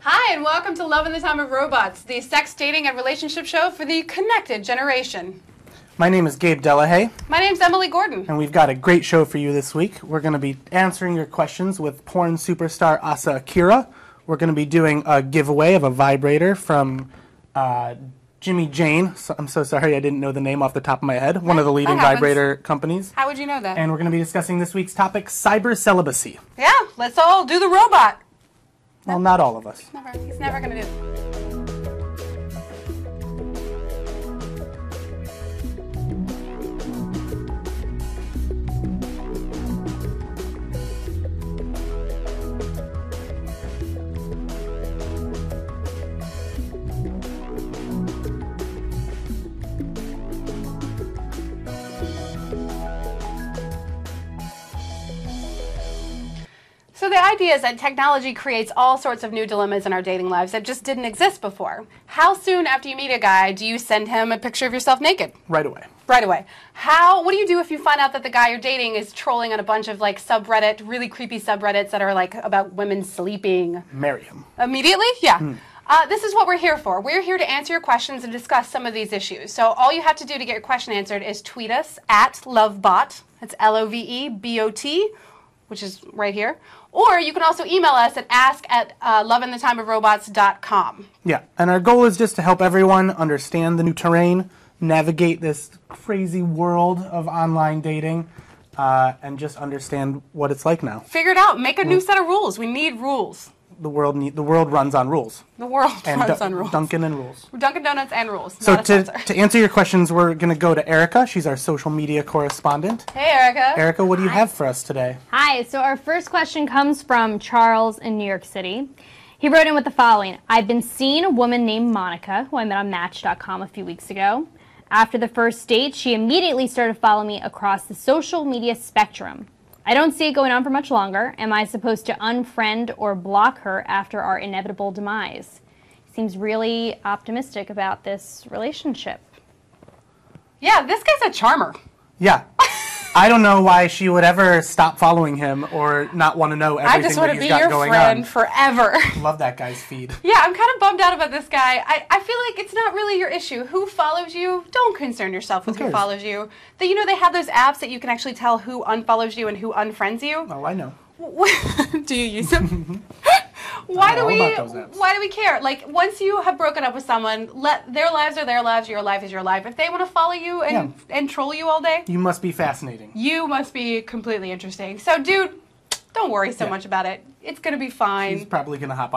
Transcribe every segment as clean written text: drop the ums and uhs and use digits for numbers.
Hi, and welcome to Love in the Time of Robots, the sex, dating, and relationship show for the connected generation. My name is Gabe Delahaye. My name's Emily Gordon. And we've got a great show for you this week. We're going to be answering your questions with porn superstar Asa Akira. We're going to be doing a giveaway of a vibrator from Jimmy Jane. I'm so sorry I didn't know the name off the top of my head. One of the leading vibrator companies. How would you know that? And we're going to be discussing this week's topic, cyber celibacy. Yeah, let's all do the robot. Well, not all of us. He's never going to do it. So the idea is that technology creates all sorts of new dilemmas in our dating lives that just didn't exist before. How soon after you meet a guy do you send him a picture of yourself naked? Right away. Right away. What do you do if you find out that the guy you're dating is trolling on a bunch of like subreddit, really creepy subreddits that are like about women sleeping? Marry him. Immediately? Yeah. This is what we're here for. We're here to answer your questions and discuss some of these issues. So all you have to do to get your question answered is tweet us at lovebot. That's LOVEBOT, which is right here. Or you can also email us at ask@loveinthetimeofrobots.com. Yeah, and our goal is just to help everyone understand the new terrain, navigate this crazy world of online dating, and just understand what it's like now. Figure it out. Make a new set of rules. We need rules. The world runs on rules. The world runs on rules. Dunkin' and rules. Dunkin' Donuts and rules. So to answer your questions, we're going to go to Erica. She's our social media correspondent. Hey, Erica. Erica, what do you have for us today? Hi. So our first question comes from Charles in New York City. He wrote in with the following. I've been seeing a woman named Monica, who I met on Match.com a few weeks ago. After the first date, she immediately started following me across the social media spectrum. I don't see it going on for much longer. Am I supposed to unfriend or block her after our inevitable demise? He seems really optimistic about this relationship. Yeah, this guy's a charmer. Yeah. I don't know why she would ever stop following him or not want to know everything that he's got going on. I just want to be your friend forever. Love that guy's feed. Yeah, I'm kind of bummed out about this guy. I feel like it's not really your issue. Who follows you? Don't concern yourself with who follows you. They have those apps that you can actually tell who unfollows you and who unfriends you. Oh, I know. Do you use them? Why do we care? Like, once you have broken up with someone, let their lives are their lives, your life is your life. If they want to follow you and troll you all day, you must be fascinating. You must be completely interesting. So, dude, don't worry so much about it. It's gonna be fine. She's probably gonna hop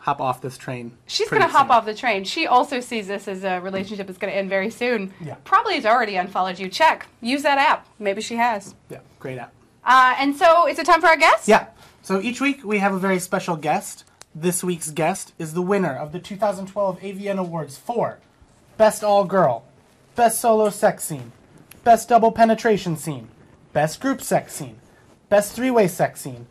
off this train. She's gonna hop off the train. She also sees this as a relationship that's gonna end very soon. Yeah. Probably has already unfollowed you. Check. Use that app. Maybe she has. Yeah, great app. And so, is it time for our guest? Yeah. So each week we have a very special guest. This week's guest is the winner of the 2012 AVN Awards for Best All Girl, Best Solo Sex Scene, Best Double Penetration Scene, Best Group Sex Scene, Best Three-Way Sex Scene,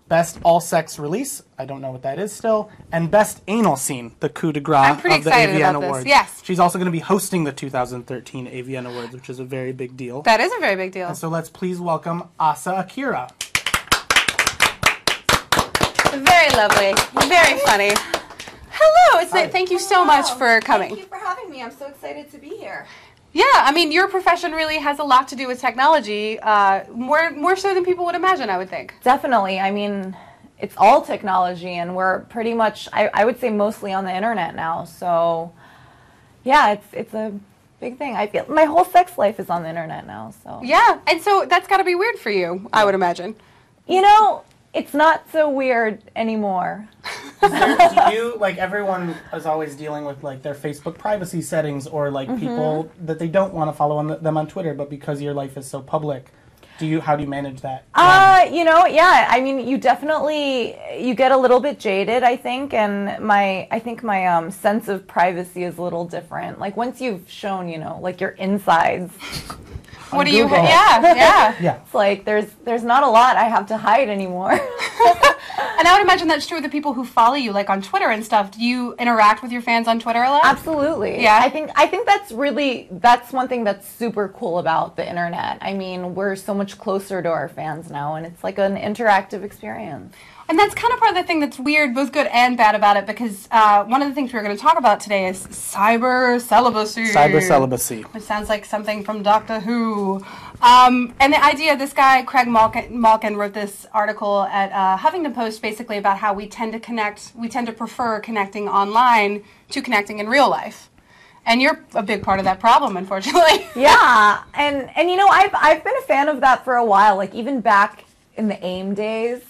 Best All Sex Release, I don't know what that is still, and Best Anal Scene, the coup de grace of the AVN Awards. Yes. She's also going to be hosting the 2013 AVN Awards, which is a very big deal. That is a very big deal. And so let's please welcome Asa Akira. Very lovely. Very funny. Hello. Thank you so much for coming. Thank you for having me. I'm so excited to be here. Yeah, I mean, your profession really has a lot to do with technology, more so than people would imagine, I would think. Definitely. I mean, it's all technology, and we're pretty much, I would say, mostly on the internet now. So, yeah, it's a big thing. I feel my whole sex life is on the internet now. So yeah, and so that's got to be weird for you, I would imagine. You know, it's not so weird anymore. Do you, like, everyone is always dealing with, like, their Facebook privacy settings or, like, people that they don't want to follow them on Twitter, but because your life is so public, how do you manage that? You know, yeah, I mean, you get a little bit jaded, I think, and I think my sense of privacy is a little different. Like, once you've shown, like, your insides. What do you? Yeah. It's like there's not a lot I have to hide anymore. And I would imagine that's true of the people who follow you, like on Twitter and stuff. Do you interact with your fans on Twitter a lot? Absolutely. Yeah. I think that's one thing that's super cool about the internet. I mean, we're so much closer to our fans now, and it's like an interactive experience. And that's kind of part of the thing that's weird, both good and bad about it, because one of the things we're going to talk about today is cyber celibacy. Cyber celibacy. Which sounds like something from Doctor Who. And the idea, this guy, Craig Malkin, wrote this article at Huffington Post basically about how we tend to prefer connecting online to connecting in real life. And you're a big part of that problem, unfortunately. Yeah, and you know, I've been a fan of that for a while, like even back in the AIM days.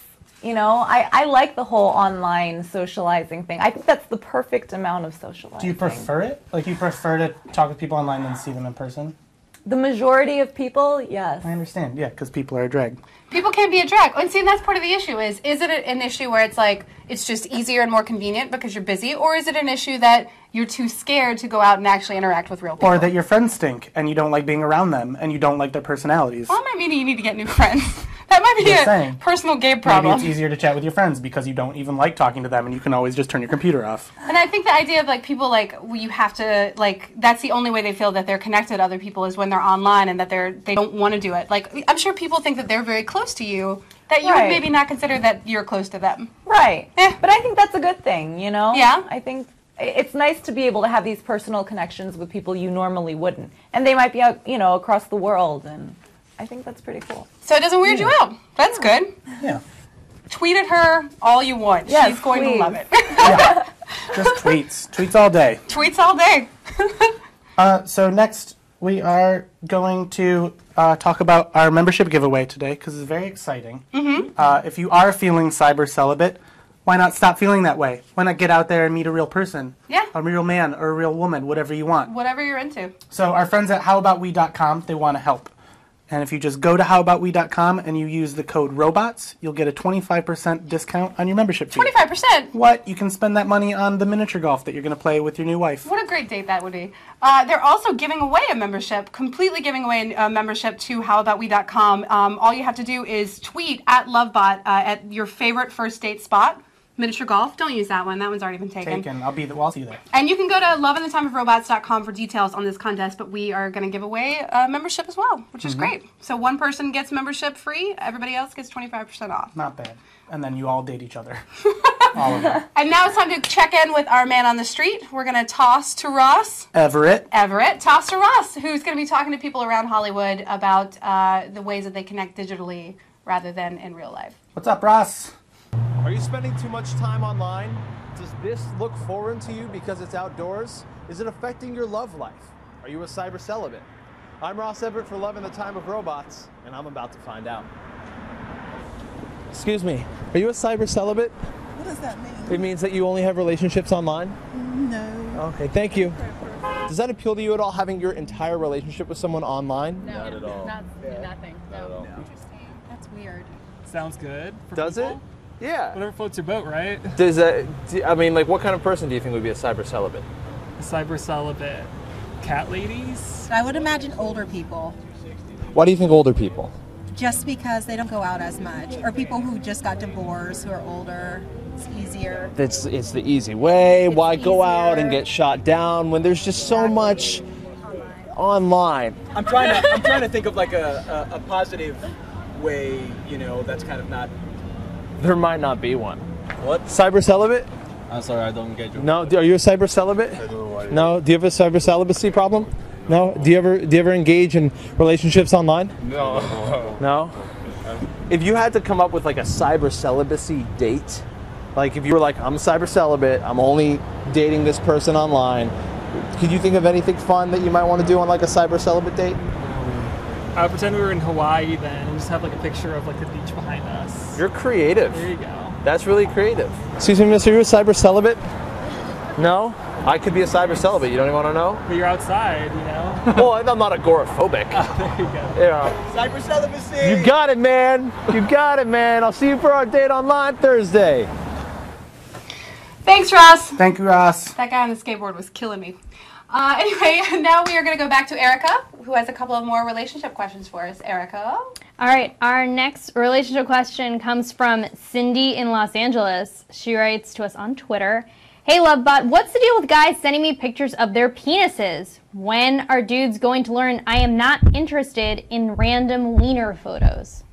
You know, I like the whole online socializing thing. I think that's the perfect amount of socializing. Do you prefer it? Like, you prefer to talk with people online than see them in person? The majority of people, yes. I understand, yeah, because people are a drag. People can be a drag. And see, that's part of the issue is it an issue where it's like, it's just easier and more convenient because you're busy, or is it an issue that you're too scared to go out and actually interact with real people? Or that your friends stink and you don't like being around them and you don't like their personalities. Well, that might mean you need to get new friends. That might be a personal Gabe problem. Maybe it's easier to chat with your friends because you don't even like talking to them and you can always just turn your computer off. And I think the idea of like people like you have to like that's the only way they feel that they're connected to other people is when they're online and that they don't want to do it. Like I'm sure people think that they're very close to you that you would maybe not consider that you're close to them. Right. But I think that's a good thing, you know? Yeah. I think it's nice to be able to have these personal connections with people you normally wouldn't. And they might be out, you know, across the world, and I think that's pretty cool. So it doesn't weird you out. That's good. Yeah. Tweet at her all you want. Yes, she's going to love it. Yeah. Just tweets. Tweets all day. Tweets all day. So next we are going to talk about our membership giveaway today because it's very exciting. Mm-hmm. If you are feeling cyber celibate, why not stop feeling that way? Why not get out there and meet a real person? Yeah. A real man or a real woman, whatever you want. Whatever you're into. So our friends at howaboutwe.com, they want to help. And if you just go to howaboutwe.com and you use the code ROBOTS, you'll get a 25% discount on your membership fee. 25%? What? You can spend that money on the miniature golf that you're going to play with your new wife. What a great date that would be. They're also giving away a membership, completely giving away a membership to howaboutwe.com. All you have to do is tweet at Lovebot at your favorite first date spot. Miniature golf. Don't use that one. That one's already been taken. I'll see you there. And you can go to loveandthetimeofrobots.com for details on this contest, but we are going to give away a membership as well, which is great. So one person gets membership free, everybody else gets 25% off. Not bad. And then you all date each other. All of them. And now it's time to check in with our man on the street. We're going to toss to Ross. Everett. Toss to Ross, who's going to be talking to people around Hollywood about the ways that they connect digitally rather than in real life. What's up, Ross? Are you spending too much time online? Does this look foreign to you because it's outdoors? Is it affecting your love life? Are you a cyber celibate? I'm Ross Everett for Love in the Time of Robots, and I'm about to find out. Excuse me, are you a cyber celibate? What does that mean? It means that you only have relationships online? No. Okay, thank you. Does that appeal to you at all, having your entire relationship with someone online? No, Not at all. Nothing. No. Interesting. That's weird. Sounds good. For Does people. it? Yeah. Whatever floats your boat, right? Does that, I mean, like, what kind of person do you think would be a cyber celibate? Cyber celibate. Cat ladies? I would imagine older people, Why do you think older people? just because they don't go out as much, or people who just got divorced, who are older. It's easier. It's the easy way. It's Why go out and easier. get shot down when there's just so much online? I'm trying to think of like a positive way, you know, that's kind of not. There might not be one. What? Cyber celibate? I'm sorry, I don't get you. No. Are you a cyber celibate? No. Do you have a cyber celibacy problem? No. Do you ever engage in relationships online? No. No. If you had to come up with like a cyber celibacy date, like if you were like, I'm a cyber celibate, I'm only dating this person online, could you think of anything fun that you might want to do on like a cyber celibate date? I would pretend we were in Hawaii then and just have like a picture of like the beach behind us. You're creative. There you go. That's really creative. Excuse me, mister, are you a cyber celibate? No? I could be a cyber celibate. You don't even want to know? But you're outside, you know? Well, I'm not agoraphobic. There you go. Yeah. Cyber celibacy! You got it, man. You got it, man. I'll see you for our date online Thursday. Thanks, Ross. Thank you, Ross. That guy on the skateboard was killing me. Anyway, now we are going to go back to Erica, who has a couple of more relationship questions for us. Erica? All right, our next relationship question comes from Cindy in Los Angeles. She writes to us on Twitter, "Hey Lovebot, what's the deal with guys sending me pictures of their penises? When are dudes going to learn I am not interested in random wiener photos?"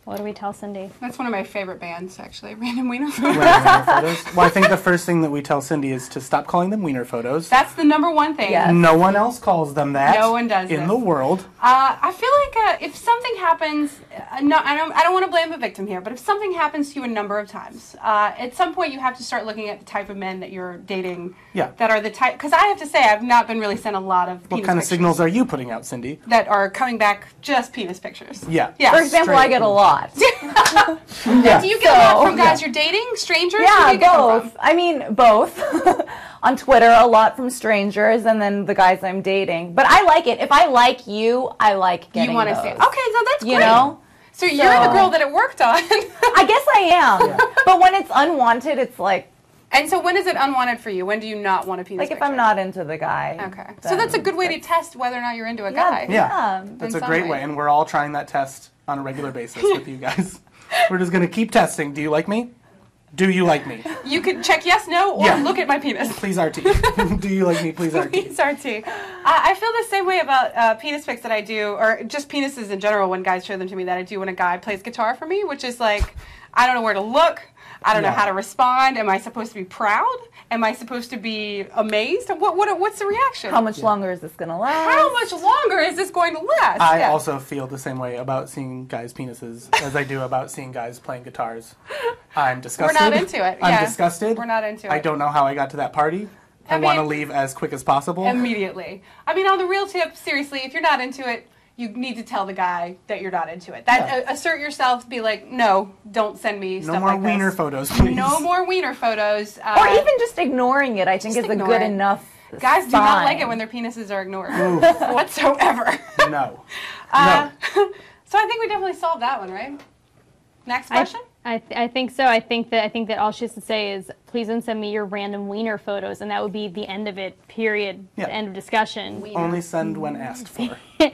What do we tell Cindy? That's one of my favorite bands, actually. Random Wiener Wiener photos. Well, I think the first thing that we tell Cindy is to stop calling them wiener photos. That's the number one thing. Yes. No one else calls them that. No one does in this. the world. I feel like if something happens, no, I don't want to blame the victim here, but if something happens to you a number of times, at some point you have to start looking at the type of men that you're dating. Yeah. That are the type. Because I have to say, I've not been really sent a lot of. What penis kind of pictures signals are you putting out, Cindy? that are coming back just penis pictures? Yeah. Yeah. For example, I get a lot. Yeah. Do you get a lot from So, guys you're dating, strangers? Who Yeah, do you get them both. from? I mean, both. On Twitter, a lot from strangers, and then the guys I'm dating. But I like it. If I like you, I like getting You want to those. see it. Okay, so that's great. You know? So you're the girl that it worked on. I guess I am. But when it's unwanted, it's like, And so when is it unwanted for you? When do you not want a penis like if picture? I'm not into the guy. Okay. So that's a good way to test whether or not you're into a guy. Yeah. Yeah. That's a some great way. way, and we're all trying that test on a regular basis with you guys. We're just going to keep testing. Do you like me? Do you like me? You can check yes, no, or Yeah. look at my penis. Please RT. Do you like me? Please RT. Please RT. I feel the same way about penis pics that I do, or just penises in general when guys show them to me, that I do when a guy plays guitar for me, which is like, I don't know where to look. I don't know Yeah. how to respond. Am I supposed to be proud? Am I supposed to be amazed? What's the reaction? How much longer is this going to last? How much longer is this going to last? I Yeah. also feel the same way about seeing guys' penises as I do about seeing guys playing guitars. I'm disgusted. We're not into it. I'm Yeah. disgusted. We're not into it. I don't know how I got to that party. I want to mean- leave as quick as possible. Immediately. I mean, on the real tip, seriously, if you're not into it, you need to tell the guy that you're not into it. That Yeah. assert yourself. Be like, no, don't send me No stuff more like this. wiener photos, please. No more wiener photos. Or even just ignoring it, I think just is a ignore good it. enough guys do not sign. like it when their penises are ignored whatsoever. No. No. So I think we definitely solved that one, right? Next question. I think so. I think that all she has to say is, please don't send me your random wiener photos, and that would be the end of it. Period. Yeah. End of discussion. Only send when asked for. All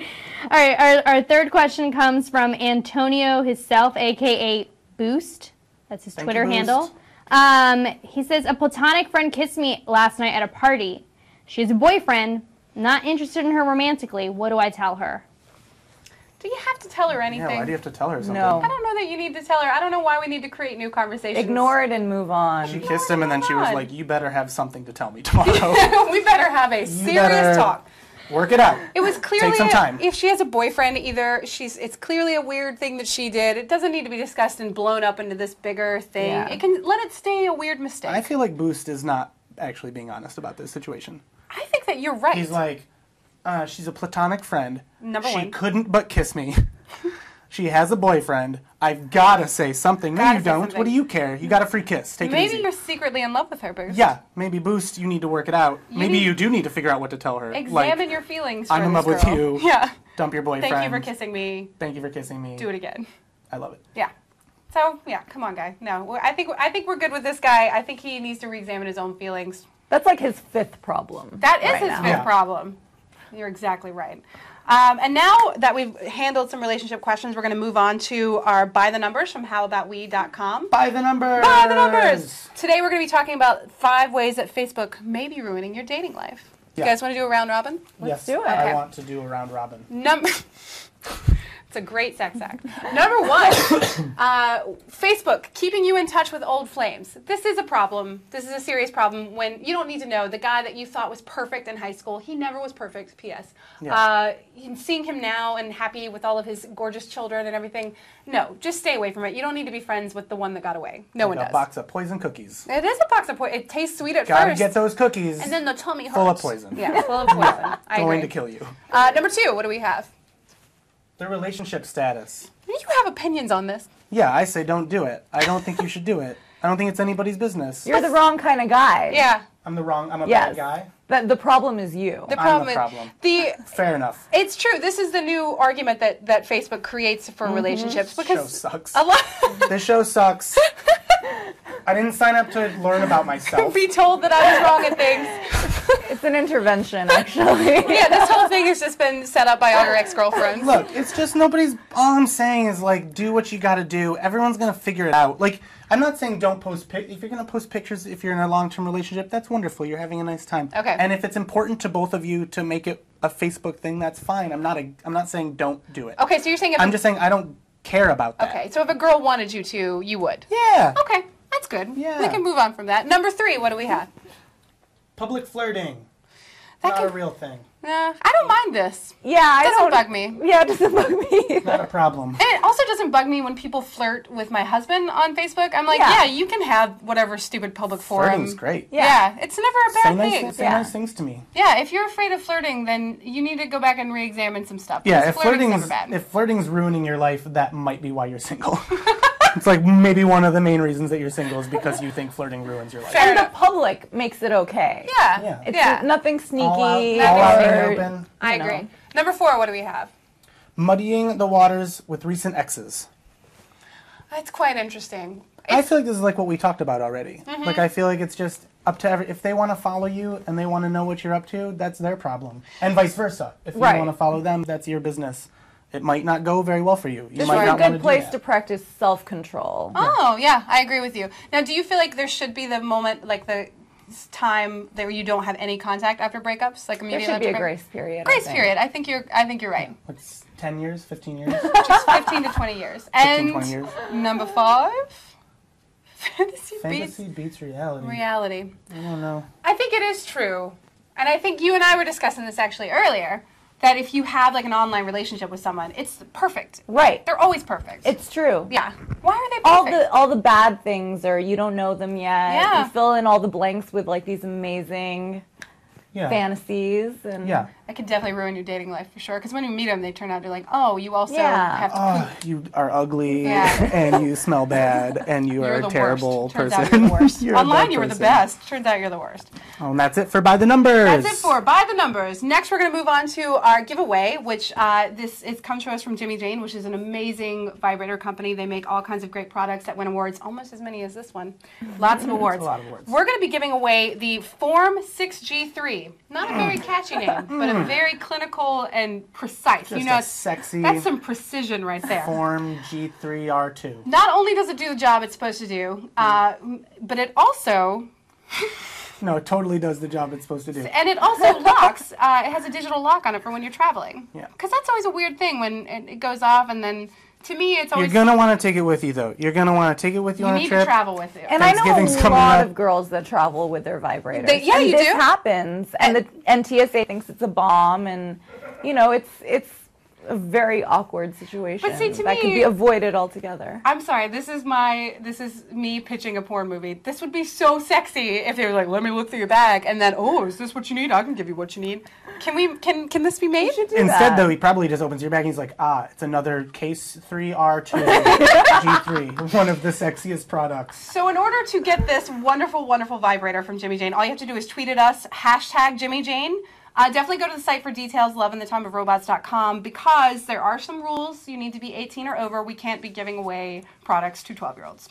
right. Our third question comes from Antonio himself, aka Boost. That's his Thank Twitter you, Boost. handle. He says, a platonic friend kissed me last night at a party. She has a boyfriend. Not interested in her romantically. What do I tell her? Do you have to tell her anything? Yeah, why do you have to tell her something? No. I don't know that you need to tell her. I don't know why we need to create new conversations. Ignore it and move on. She kissed him and then she was on. like, you better have something to tell me tomorrow. We better have a You serious better talk. Work it out. It was clearly some time. if she has a boyfriend, either it's clearly a weird thing that she did. It doesn't need to be discussed and blown up into this bigger thing. Yeah. It can let it stay a weird mistake. I feel like Boost is not actually being honest about this situation. I think that you're right. He's like, she's a platonic friend. Number she one. couldn't but kiss me. She has a boyfriend. I've got to say something. No, Gotta you say don't. something. What do you care? You got a free kiss. Take it Maybe easy. you're secretly in love with her, Boost. Yeah, maybe Boost, you need to work it out. Maybe need- you do need to figure out what to tell her. Examine like, your feelings for I'm in this love with girl. you. Yeah. Dump your boyfriend. Thank you for kissing me. Thank you for kissing me. Do it again. I love it. Yeah. So, yeah, come on, guy. No, I think we're good with this guy. I think he needs to re-examine his own feelings. That's like his fifth problem. That is right his now. fifth Yeah. problem. You're exactly right. And now that we've handled some relationship questions, we're going to move on to our Buy the Numbers from howaboutwe.com. Buy the numbers. Buy the numbers! Today we're going to be talking about 5 ways that Facebook may be ruining your dating life. You Yeah. guys want to do a round robin? Yes, do it. I Okay. want to do a round robin. It's a great sex act. Number 1, Facebook, keeping you in touch with old flames. This is a problem. This is a serious problem when you don't need to know the guy that you thought was perfect in high school. He never was perfect, P.S. Yeah. Seeing him now and happy with all of his gorgeous children and everything, no, just stay away from it. You don't need to be friends with the one that got away. No one Like does. a box of poison cookies. It is a box of poison. It tastes sweet at Gotta first. get those cookies. And then the tummy hurts. Full of poison. Yeah, full of poison. I Going agree. to kill you. Number 2, what do we have? The relationship status. You have opinions on this. Yeah, I say don't do it. I don't think you should do it. I don't think it's anybody's business. You're the wrong kind of guy. Yeah. I'm a Yes. bad guy. The problem is you. The I'm problem the is problem. the Fair enough. it's true. This is the new argument that Facebook creates for relationships Show because sucks. a lot This show sucks. I didn't sign up to learn about myself. be told that I was wrong at things. It's an intervention, actually. Yeah, this whole thing has just been set up by all your ex-girlfriends. Look, it's just nobody's. All I'm saying is like, do what you got to do. Everyone's gonna figure it out. Like, I'm not saying don't post. If you're gonna post pictures, if you're in a long-term relationship, that's wonderful. You're having a nice time. Okay. And if it's important to both of you to make it a Facebook thing, that's fine. I'm not saying don't do it. Okay, so you're saying if I'm just saying I don't care about that. Okay, so if a girl wanted you to, you would. Yeah. Okay, that's good. Yeah. We can move on from that. Number 3, what do we have? Public flirting. That Not can- a real thing. I don't mind this. Yeah, I Doesn't don't bug me. Yeah, it doesn't bug me. Not a problem. And it also doesn't bug me when people flirt with my husband on Facebook. I'm like, Yeah. yeah, you can have whatever stupid public forum. Flirting's great. Yeah, it's never a Say bad nice, thing. say nice things to me. Yeah, if you're afraid of flirting, then you need to go back and re-examine some stuff. Yeah, because if flirting's never bad. if flirting's ruining your life, that might be why you're single. It's like maybe one of the main reasons that you're single is because you think flirting ruins your life. Fair And the enough. public makes it okay. Yeah, Yeah. It's yeah. nothing sneaky. All out in or, the open. I you know. agree. Number 4, what do we have? Muddying the waters with recent exes. That's quite interesting. I feel like this is like what we talked about already. Mm-hmm. Like I feel like it's just up to if they want to follow you and they want to know what you're up to, that's their problem. And vice versa. If you Right. want to follow them, that's your business. It might not go very well for you. You This might is a not want good to place do to that. practice self-control. Oh, yeah, I agree with you. Now, do you feel like there should be the moment, like the time that you don't have any contact after breakups, like There immediately should be after a grace period. I Grace think. period. I think you're right. It's 10 years, 15 years, Just 15 to 20 years. 15, And 20 years. number 5, fantasy Fantasy beats reality. beats reality. I don't know. I think it is true, and I think you and I were discussing this actually earlier. That if you have like an online relationship with someone, it's perfect. Right. They're always perfect. It's true. yeah. Why are they All perfect? the bad things, or you don't know them yet. Yeah. You fill in all the blanks with like these amazing Yeah. fantasies and Yeah. That can definitely ruin your dating life for sure. Because when you meet them, they turn out to like, oh, you also Yeah. have to Oh, you are ugly Yeah. and you smell bad and you You're are the a terrible worst. Turns person. out you're the worst. You're a Online, bad you were the person. best. Turns out you're the worst. Oh, and that's it for By the Numbers. That's it for By the Numbers. Next, we're going to move on to our giveaway, which comes to us from Jimmy Jane, which is an amazing vibrator company. They make all kinds of great products that win awards, almost as many as this one. Lots of awards. a lot of awards. We're going to be giving away the Form 6G3. Not a very catchy name, but a very clinical and precise. Just you know, a sexy that's some precision right there. Form G3R2. Not only does it do the job it's supposed to do, but it also... No, it totally does the job it's supposed to do. And it also locks. It has a digital lock on it for when you're traveling. Yeah. Because that's always a weird thing when it goes off, and then to me, it's You're always going to want to take it with you, though. You're going to want to take it with you, you on a need trip. to travel with it. And I know Thanksgiving's a coming lot up. of girls that travel with their vibrators. Yeah, and you this do. happens, and TSA thinks it's a bomb, and you know it's a very awkward situation But see, to that me- could be avoided altogether. I'm sorry. This is me pitching a porn movie. This would be so sexy if they were like, "Let me look through your bag," and then, "Oh, is this what you need? I can give you what you need." Can this be made? Instead, though, he probably just opens your bag and he's like, it's another Case 3R2 G3, one of the sexiest products. So in order to get this wonderful, wonderful vibrator from Jimmy Jane, all you have to do is tweet at us, #Jimmy Jane. Definitely go to the site for details, loveinthetimeofrobots.com, because there are some rules. You need to be 18 or over. We can't be giving away products to 12-year-olds.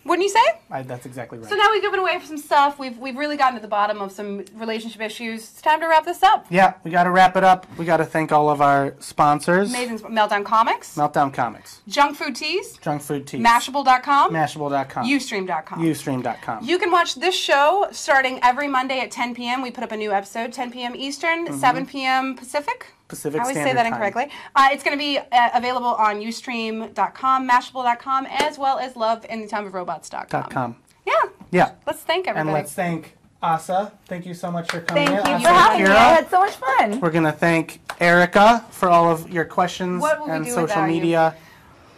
Wouldn't you say? That's exactly right. So now we've given away some stuff. We've really gotten to the bottom of some relationship issues. It's time to wrap this up. Yeah, we got to wrap it up. We got to thank all of our sponsors. Amazing. Meltdown Comics, Meltdown Comics, Junk Food Teas, Junk Food Teas, Mashable.com, Mashable.com, Ustream.com. Ustream.com. You can watch this show starting every Monday at 10 p.m. We put up a new episode, 10 p.m. Eastern, 7 p.m. Pacific. Pacific I always Standard say that Time. incorrectly. It's going to be available on Ustream.com, Mashable.com, as well as loveinthetimeofrobots.com. Yeah. Yeah. Let's thank everybody. And let's thank Asa. Thank you so much for coming Thank in. you Asa for having me. Kira. I had so much fun. We're going to thank Erica for all of your questions What will we and do social without you? media.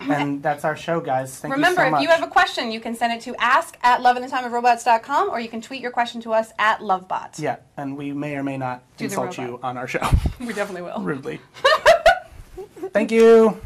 And that's our show, guys. Thank Remember, you so much. if you have a question, you can send it to ask@loveinthetimeofrobots.com, or you can tweet your question to us at lovebot. Yeah, and we may or may not Do the insult robot. you on our show. We definitely will. Rudely. Thank you.